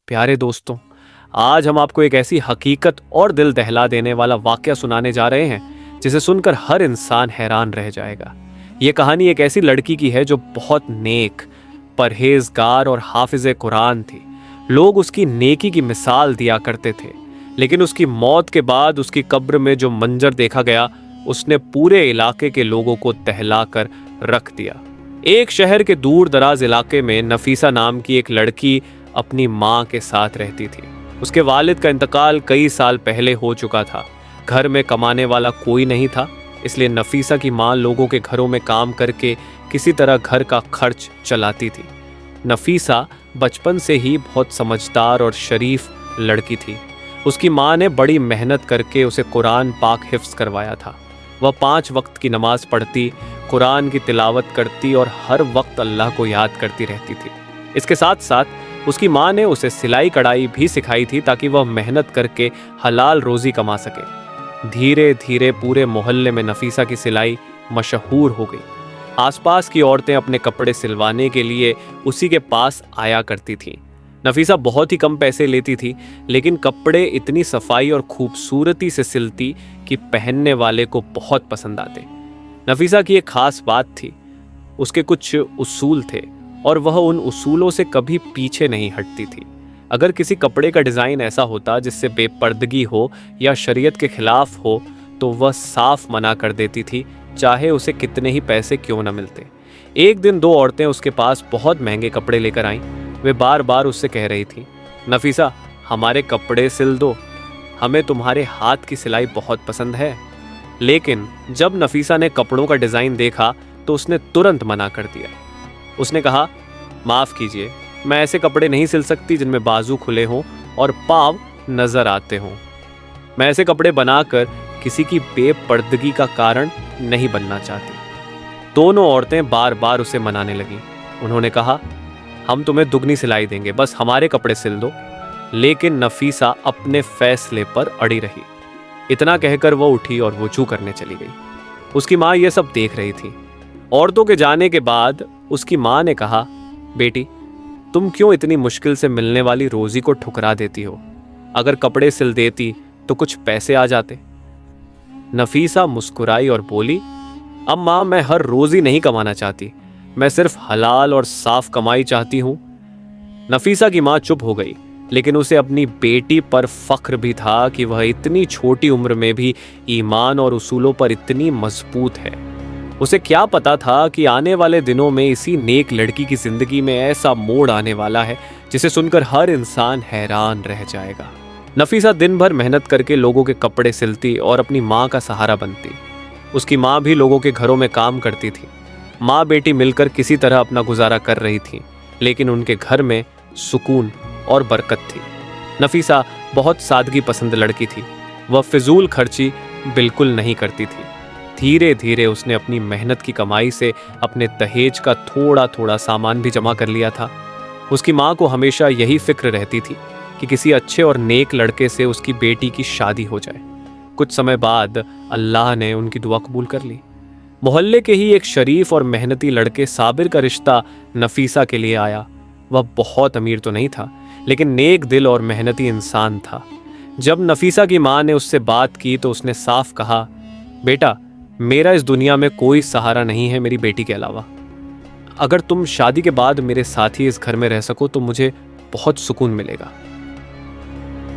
प्यारे दोस्तों, आज हम आपको एक ऐसी हकीकत और दिल दहला देने वाला वाकया सुनाने जा रहे हैं जिसे सुनकर हर इंसान हैरान रह जाएगा। ये कहानी एक ऐसी लड़की की है जो बहुत नेक, परहेजगार और हाफिज कुरान थी। लोग उसकी नेकी की मिसाल दिया करते थे, लेकिन उसकी मौत के बाद उसकी कब्र में जो मंजर देखा गया उसने पूरे इलाके के लोगों को दहला कर रख दिया। एक शहर के दूर दराज इलाके में नफीसा नाम की एक लड़की अपनी माँ के साथ रहती थी। उसके वालिद का इंतकाल कई साल पहले हो चुका था। घर में कमाने वाला कोई नहीं था, इसलिए नफीसा की माँ लोगों के घरों में काम करके किसी तरह घर का खर्च चलाती थी। नफीसा बचपन से ही बहुत समझदार और शरीफ लड़की थी। उसकी माँ ने बड़ी मेहनत करके उसे कुरान पाक हिफ्ज करवाया था। वह 5 वक्त की नमाज पढ़ती, कुरान की तिलावत करती और हर वक्त अल्लाह को याद करती रहती थी। इसके साथ साथ उसकी माँ ने उसे सिलाई कढ़ाई भी सिखाई थी ताकि वह मेहनत करके हलाल रोजी कमा सके। धीरे धीरे पूरे मोहल्ले में नफीसा की सिलाई मशहूर हो गई। आसपास की औरतें अपने कपड़े सिलवाने के लिए उसी के पास आया करती थीं। नफीसा बहुत ही कम पैसे लेती थी, लेकिन कपड़े इतनी सफाई और खूबसूरती से सिलती कि पहनने वाले को बहुत पसंद आते। नफीसा की एक खास बात थी, उसके कुछ उसूल थे और वह उन उसूलों से कभी पीछे नहीं हटती थी। अगर किसी कपड़े का डिज़ाइन ऐसा होता जिससे बेपर्दगी हो या शरीयत के खिलाफ हो तो वह साफ मना कर देती थी, चाहे उसे कितने ही पैसे क्यों न मिलते। एक दिन 2 औरतें उसके पास बहुत महंगे कपड़े लेकर आईं। वे बार बार उससे कह रही थी, नफीसा हमारे कपड़े सिल दो, हमें तुम्हारे हाथ की सिलाई बहुत पसंद है। लेकिन जब नफीसा ने कपड़ों का डिज़ाइन देखा तो उसने तुरंत मना कर दिया। उसने कहा, माफ़ कीजिए, मैं ऐसे कपड़े नहीं सिल सकती जिनमें बाजू खुले हों और पाँव नज़र आते हों। मैं ऐसे कपड़े बनाकर किसी की बेपर्दगी का कारण नहीं बनना चाहती। दोनों औरतें बार बार उसे मनाने लगीं। उन्होंने कहा, हम तुम्हें दुगनी सिलाई देंगे, बस हमारे कपड़े सिल दो। लेकिन नफीसा अपने फैसले पर अड़ी रही। इतना कहकर वो उठी और वुजू करने चली गई। उसकी माँ ये सब देख रही थी। औरतों के जाने के बाद उसकी माँ ने कहा, बेटी तुम क्यों इतनी मुश्किल से मिलने वाली रोजी को ठुकरा देती हो? अगर कपड़े सिल देती तो कुछ पैसे आ जाते। नफीसा मुस्कुराई और बोली, अम्मा मैं हर रोजी नहीं कमाना चाहती, मैं सिर्फ हलाल और साफ कमाई चाहती हूँ। नफीसा की माँ चुप हो गई, लेकिन उसे अपनी बेटी पर फख्र भी था कि वह इतनी छोटी उम्र में भी ईमान और उसूलों पर इतनी मजबूत है। उसे क्या पता था कि आने वाले दिनों में इसी नेक लड़की की जिंदगी में ऐसा मोड़ आने वाला है जिसे सुनकर हर इंसान हैरान रह जाएगा। नफीसा दिन भर मेहनत करके लोगों के कपड़े सिलती और अपनी माँ का सहारा बनती। उसकी माँ भी लोगों के घरों में काम करती थी। माँ बेटी मिलकर किसी तरह अपना गुजारा कर रही थी, लेकिन उनके घर में सुकून और बरकत थी। नफीसा बहुत सादगी पसंद लड़की थी। वह फिजूल खर्ची बिल्कुल नहीं करती थी। धीरे धीरे उसने अपनी मेहनत की कमाई से अपने दहेज का थोड़ा थोड़ा सामान भी जमा कर लिया था। उसकी माँ को हमेशा यही फिक्र रहती थी कि किसी अच्छे और नेक लड़के से उसकी बेटी की शादी हो जाए। कुछ समय बाद अल्लाह ने उनकी दुआ कबूल कर ली। मोहल्ले के ही एक शरीफ और मेहनती लड़के साबिर का रिश्ता नफीसा के लिए आया। वह बहुत अमीर तो नहीं था, लेकिन नेक दिल और मेहनती इंसान था। जब नफीसा की माँ ने उससे बात की तो उसने साफ कहा, बेटा मेरा इस दुनिया में कोई सहारा नहीं है मेरी बेटी के अलावा। अगर तुम शादी के बाद मेरे साथ ही इस घर में रह सको तो मुझे बहुत सुकून मिलेगा।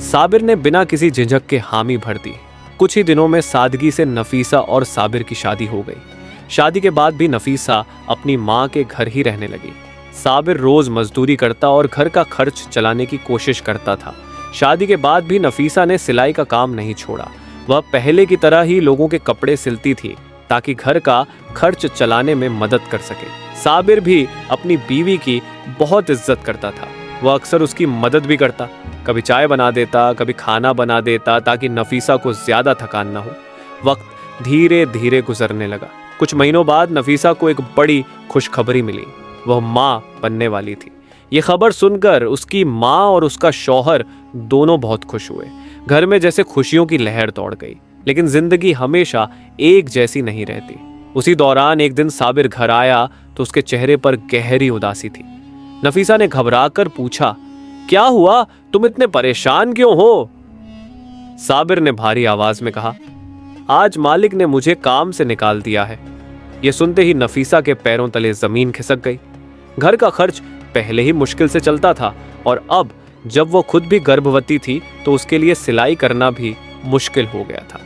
साबिर ने बिना किसी झिझक के हामी भर दी। कुछ ही दिनों में सादगी से नफीसा और साबिर की शादी हो गई। शादी के बाद भी नफीसा अपनी माँ के घर ही रहने लगी। साबिर रोज मजदूरी करता और घर का खर्च चलाने की कोशिश करता था। शादी के बाद भी नफीसा ने सिलाई का काम नहीं छोड़ा। वह पहले की तरह ही लोगों के कपड़े सिलती थी ताकि घर का खर्च चलाने में मदद कर सके। साबिर भी अपनी बीवी की बहुत इज्जत करता था। वह अक्सर उसकी मदद भी करता, कभी चाय बना देता, कभी खाना बना देता ताकि नफीसा को ज्यादा थकान ना हो। वक्त धीरे धीरे गुजरने लगा। कुछ महीनों बाद नफीसा को एक बड़ी खुशखबरी मिली। वह माँ बनने वाली थी। ये खबर सुनकर उसकी माँ और उसका शौहर दोनों बहुत खुश हुए। घर में जैसे खुशियों की लहर दौड़ गई। लेकिन जिंदगी हमेशा एक जैसी नहीं रहती। उसी दौरान एक दिन साबिर घर आया तो उसके चेहरे पर गहरी उदासी थी। नफीसा ने घबराकर पूछा, क्या हुआ, तुम इतने परेशान क्यों हो? साबिर ने भारी आवाज में कहा, आज मालिक ने मुझे काम से निकाल दिया है। यह सुनते ही नफीसा के पैरों तले जमीन खिसक गई। घर का खर्च पहले ही मुश्किल से चलता था और अब जब वो खुद भी गर्भवती थी तो उसके लिए सिलाई करना भी मुश्किल हो गया था।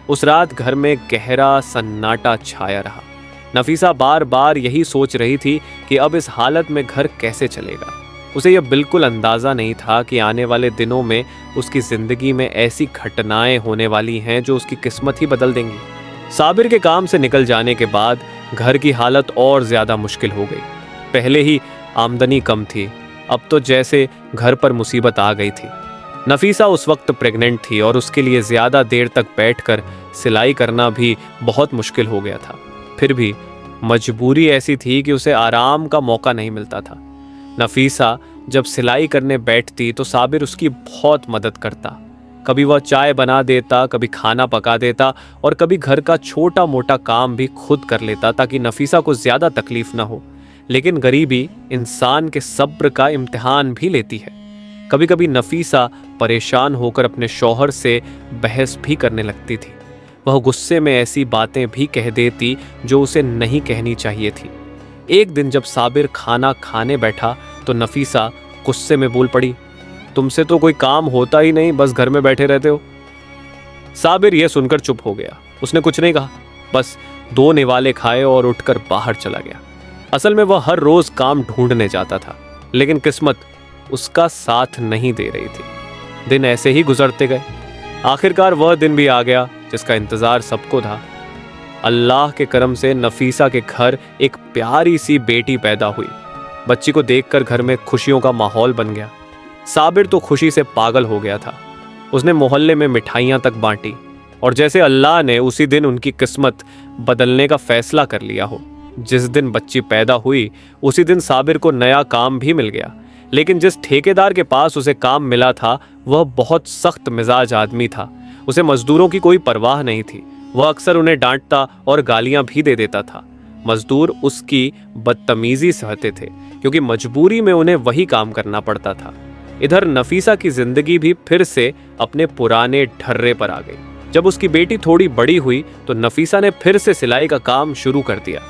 उस रात घर में गहरा सन्नाटा छाया रहा। नफीसा बार बार यही सोच रही थी कि अब इस हालत में घर कैसे चलेगा। उसे यह बिल्कुल अंदाज़ा नहीं था कि आने वाले दिनों में उसकी ज़िंदगी में ऐसी घटनाएं होने वाली हैं जो उसकी किस्मत ही बदल देंगी। साबिर के काम से निकल जाने के बाद घर की हालत और ज़्यादा मुश्किल हो गई। पहले ही आमदनी कम थी, अब तो जैसे घर पर मुसीबत आ गई थी। नफीसा उस वक्त प्रेग्नेंट थी और उसके लिए ज़्यादा देर तक बैठकर सिलाई करना भी बहुत मुश्किल हो गया था। फिर भी मजबूरी ऐसी थी कि उसे आराम का मौका नहीं मिलता था। नफीसा जब सिलाई करने बैठती तो साबिर उसकी बहुत मदद करता। कभी वह चाय बना देता, कभी खाना पका देता और कभी घर का छोटा मोटा काम भी खुद कर लेता ताकि नफीसा को ज़्यादा तकलीफ ना हो। लेकिन गरीबी इंसान के सब्र का इम्तिहान भी लेती है। कभी कभी नफीसा परेशान होकर अपने शौहर से बहस भी करने लगती थी। वह गुस्से में ऐसी बातें भी कह देती जो उसे नहीं कहनी चाहिए थी। एक दिन जब साबिर खाना खाने बैठा तो नफीसा गुस्से में बोल पड़ी, तुमसे तो कोई काम होता ही नहीं, बस घर में बैठे रहते हो। साबिर यह सुनकर चुप हो गया। उसने कुछ नहीं कहा, बस 2 निवाले खाए और उठकर बाहर चला गया। असल में वह हर रोज काम ढूंढने जाता था, लेकिन किस्मत उसका साथ नहीं दे रही थी। दिन ऐसे ही गुजरते गए। आखिरकार वह दिन भी आ गया जिसका इंतजार सबको था। अल्लाह के करम से नफीसा के घर एक प्यारी सी बेटी पैदा हुई। बच्ची को देखकर घर में खुशियों का माहौल बन गया। साबिर तो खुशी से पागल हो गया था। उसने मोहल्ले में मिठाइयाँ तक बांटी और जैसे अल्लाह ने उसी दिन उनकी किस्मत बदलने का फैसला कर लिया हो। जिस दिन बच्ची पैदा हुई उसी दिन साबिर को नया काम भी मिल गया। लेकिन जिस ठेकेदार के पास उसे काम मिला था वह बहुत सख्त मिजाज आदमी था। उसे मजदूरों की कोई परवाह नहीं थी। वह अक्सर उन्हें डांटता और गालियां भी दे देता था। मजदूर उसकी बदतमीजी सहते थे क्योंकि मजबूरी में उन्हें वही काम करना पड़ता था। इधर नफीसा की जिंदगी भी फिर से अपने पुराने ढर्रे पर आ गई। जब उसकी बेटी थोड़ी बड़ी हुई तो नफीसा ने फिर से सिलाई का काम शुरू कर दिया।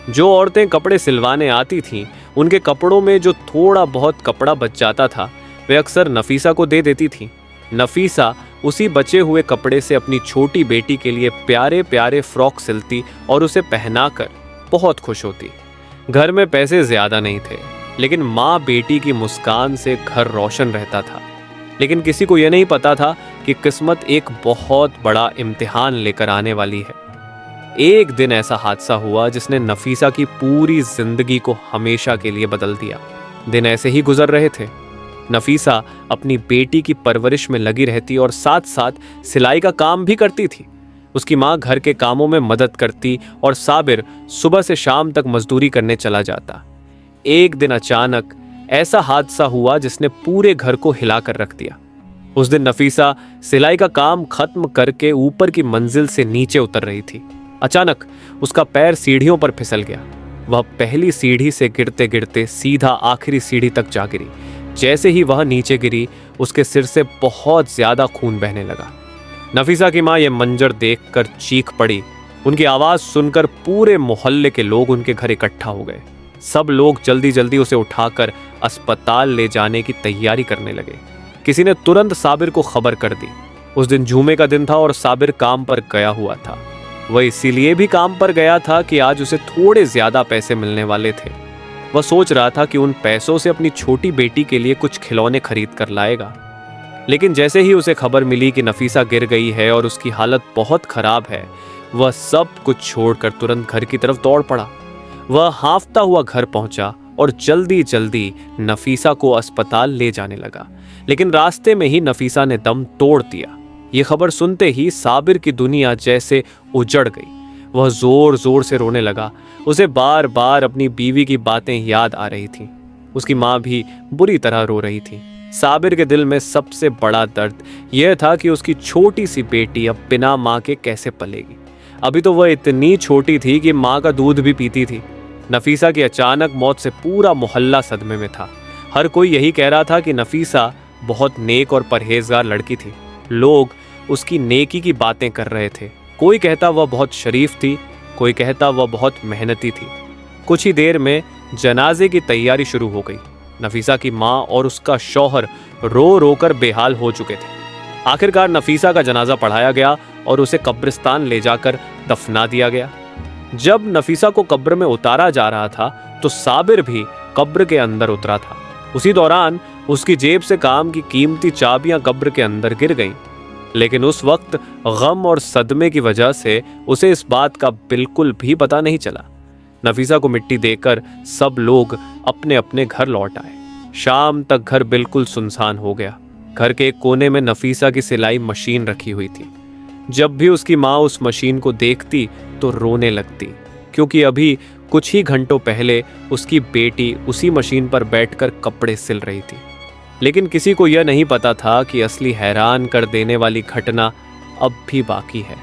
जो औरतें कपड़े सिलवाने आती थीं, उनके कपड़ों में जो थोड़ा बहुत कपड़ा बच जाता था वे अक्सर नफीसा को दे देती थीं। नफीसा उसी बचे हुए कपड़े से अपनी छोटी बेटी के लिए प्यारे प्यारे फ्रॉक सिलती और उसे पहनाकर बहुत खुश होती। घर में पैसे ज्यादा नहीं थे, लेकिन माँ बेटी की मुस्कान से घर रोशन रहता था। लेकिन किसी को यह नहीं पता था कि किस्मत एक बहुत बड़ा इम्तिहान लेकर आने वाली है। एक दिन ऐसा हादसा हुआ जिसने नफीसा की पूरी जिंदगी को हमेशा के लिए बदल दिया। दिन ऐसे ही गुजर रहे थे। नफीसा अपनी बेटी की परवरिश में लगी रहती और साथ साथ सिलाई का काम भी करती थी। उसकी माँ घर के कामों में मदद करती और साबिर सुबह से शाम तक मजदूरी करने चला जाता। एक दिन अचानक ऐसा हादसा हुआ जिसने पूरे घर को हिलाकर रख दिया। उस दिन नफीसा सिलाई का काम खत्म करके ऊपर की मंजिल से नीचे उतर रही थी। अचानक उसका पैर सीढ़ियों पर फिसल गया। वह पहली सीढ़ी से गिरते गिरते सीधा आखिरी सीढ़ी तक जा गिरी। जैसे ही वह नीचे गिरी उसके सिर से बहुत ज्यादा खून बहने लगा। नफीसा की माँ यह मंजर देखकर चीख पड़ी। उनकी आवाज सुनकर पूरे मोहल्ले के लोग उनके घर इकट्ठा हो गए। सब लोग जल्दी जल्दी उसे उठाकर अस्पताल ले जाने की तैयारी करने लगे। किसी ने तुरंत साबिर को खबर कर दी। उस दिन जुमे का दिन था और साबिर काम पर गया हुआ था। वह इसीलिए भी काम पर गया था कि आज उसे थोड़े ज्यादा पैसे मिलने वाले थे। वह सोच रहा था कि उन पैसों से अपनी छोटी बेटी के लिए कुछ खिलौने खरीद कर लाएगा। लेकिन जैसे ही उसे खबर मिली कि नफीसा गिर गई है और उसकी हालत बहुत खराब है, वह सब कुछ छोड़कर तुरंत घर की तरफ दौड़ पड़ा। वह हांफता हुआ घर पहुंचा और जल्दी जल्दी नफीसा को अस्पताल ले जाने लगा। लेकिन रास्ते में ही नफीसा ने दम तोड़ दिया। ये खबर सुनते ही साबिर की दुनिया जैसे उजड़ गई। वह जोर जोर से रोने लगा। उसे बार बार अपनी बीवी की बातें याद आ रही थीं। उसकी माँ भी बुरी तरह रो रही थी। साबिर के दिल में सबसे बड़ा दर्द यह था कि उसकी छोटी सी बेटी अब बिना माँ के कैसे पलेगी। अभी तो वह इतनी छोटी थी कि माँ का दूध भी पीती थी। नफीसा की अचानक मौत से पूरा मोहल्ला सदमे में था। हर कोई यही कह रहा था कि नफीसा बहुत नेक और परहेजगार लड़की थी। लोग उसकी नेकी की बातें कर रहे थे। कोई कहता वह बहुत शरीफ थी, कोई कहता वह बहुत मेहनती थी। कुछ ही देर में जनाजे की तैयारी शुरू हो गई। नफीसा की माँ और उसका शौहर रो रो कर बेहाल हो चुके थे। आखिरकार नफीसा का जनाजा पढ़ाया गया और उसे कब्रिस्तान ले जाकर दफना दिया गया। जब नफीसा को कब्र में उतारा जा रहा था तो साबिर भी कब्र के अंदर उतरा था। उसी दौरान उसकी जेब से काम की कीमती चाबियां कब्र के अंदर गिर गईं। लेकिन उस वक्त गम और सदमे की वजह से उसे इस बात का बिल्कुल भी पता नहीं चला। नफीसा को मिट्टी देकर सब लोग अपने अपने घर लौट आए। शाम तक घर बिल्कुल सुनसान हो गया। घर के एक कोने में नफीसा की सिलाई मशीन रखी हुई थी। जब भी उसकी माँ उस मशीन को देखती तो रोने लगती, क्योंकि अभी कुछ ही घंटों पहले उसकी बेटी उसी मशीन पर बैठकर कपड़े सिल रही थी। लेकिन किसी को यह नहीं पता था कि असली हैरान कर देने वाली घटना अब भी बाकी है।